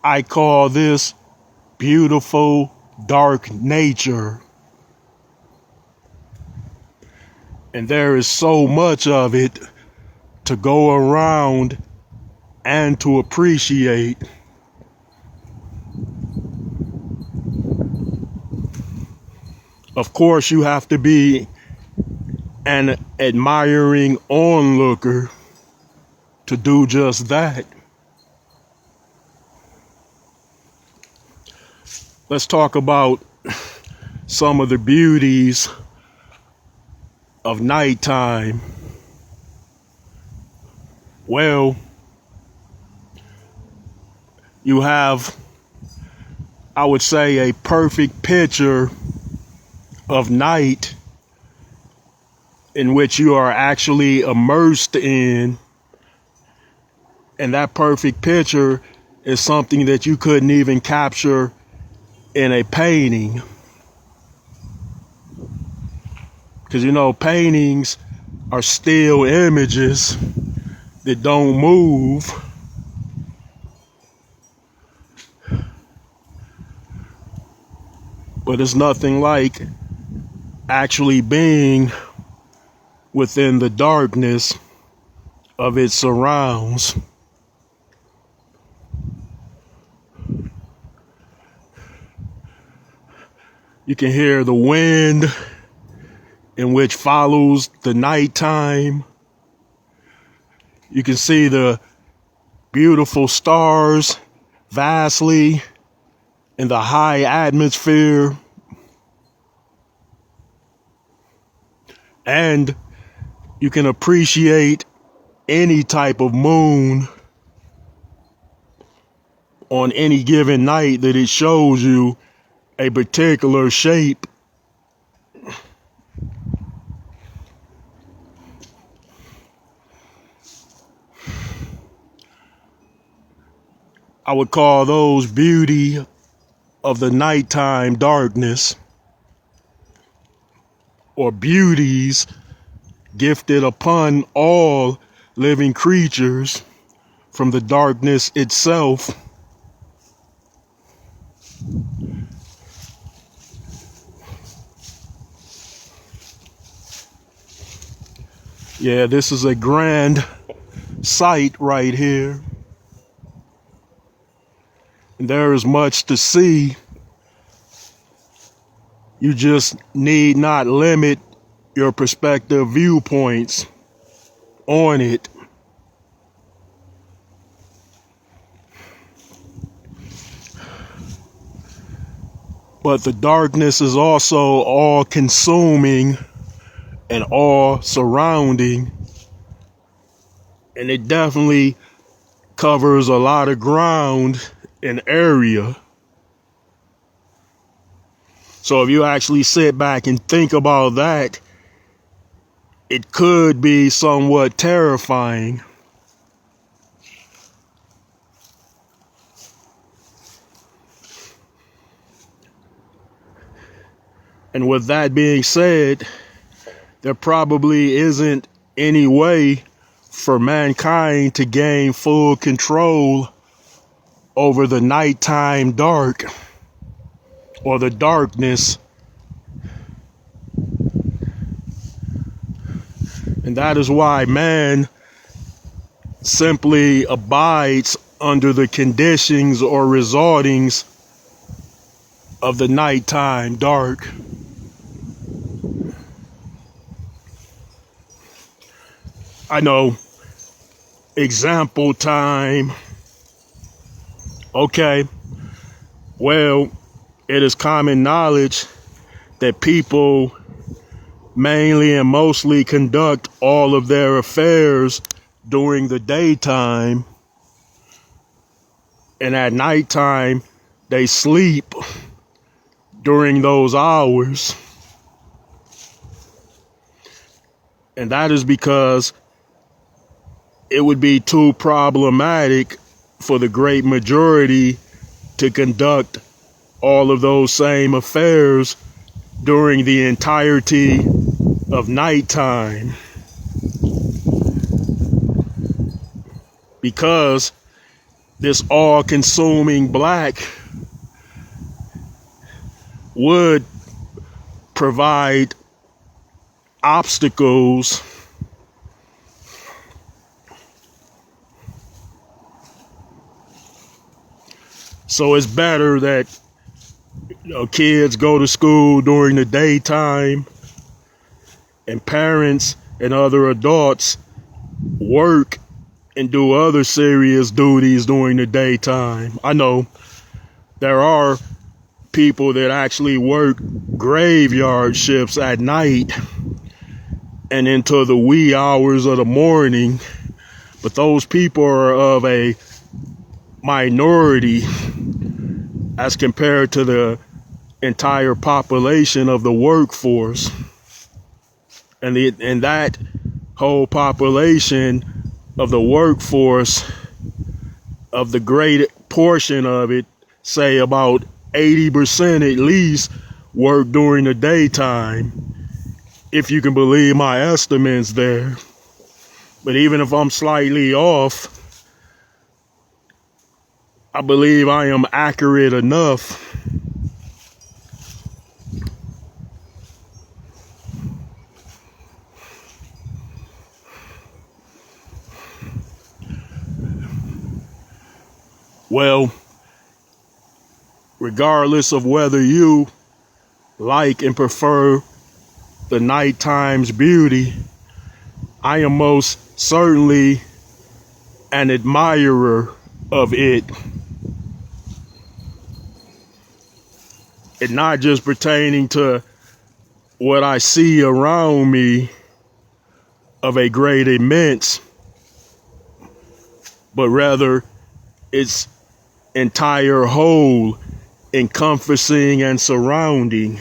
I call this beautiful dark nature. And there is so much of it to go around and to appreciate. Of course, you have to be an admiring onlooker to do just that. Let's talk about some of the beauties of nighttime. Well, you have, I would say, a perfect picture of night in which you are actually immersed in. And that perfect picture is something that you couldn't even capture in a painting. Because, paintings are still images that don't move. But it's nothing like actually being within the darkness of its surrounds. You can hear the wind in which follows the nighttime. You can see the beautiful stars vastly in the high atmosphere. And you can appreciate any type of moon on any given night that it shows you a particular shape. I would call those beauty of the nighttime darkness, or beauties gifted upon all living creatures from the darkness itself. Yeah, this is a grand sight right here. And there is much to see. You just need not limit your perspective viewpoints on it. But the darkness is also all consuming and all surrounding. And it definitely covers a lot of ground and area. So if you actually sit back and think about that, it could be somewhat terrifying. And with that being said, there probably isn't any way for mankind to gain full control over the nighttime dark or the darkness. And that is why man simply abides under the conditions or resultings of the nighttime dark. I know, example time. Okay, well, it is common knowledge that people mainly and mostly conduct all of their affairs during the daytime, and at nighttime they sleep during those hours. And that is because it would be too problematic for the great majority to conduct all of those same affairs during the entirety of nighttime. Because this all-consuming black would provide obstacles so it's better that kids go to school during the daytime and parents and other adults work and do other serious duties during the daytime. I know there are people that actually work graveyard shifts at night and into the wee hours of the morning, but those people are of a minority as compared to the entire population of the workforce. And that whole population of the workforce, of the great portion of it, say about 80% at least, work during the daytime, if you can believe my estimates there. But even if I'm slightly off, I believe I am accurate enough. Well, regardless of whether you like and prefer the nighttime's beauty, I am most certainly an admirer of it. And not just pertaining to what I see around me of a great immense, but rather its entire whole encompassing and surrounding.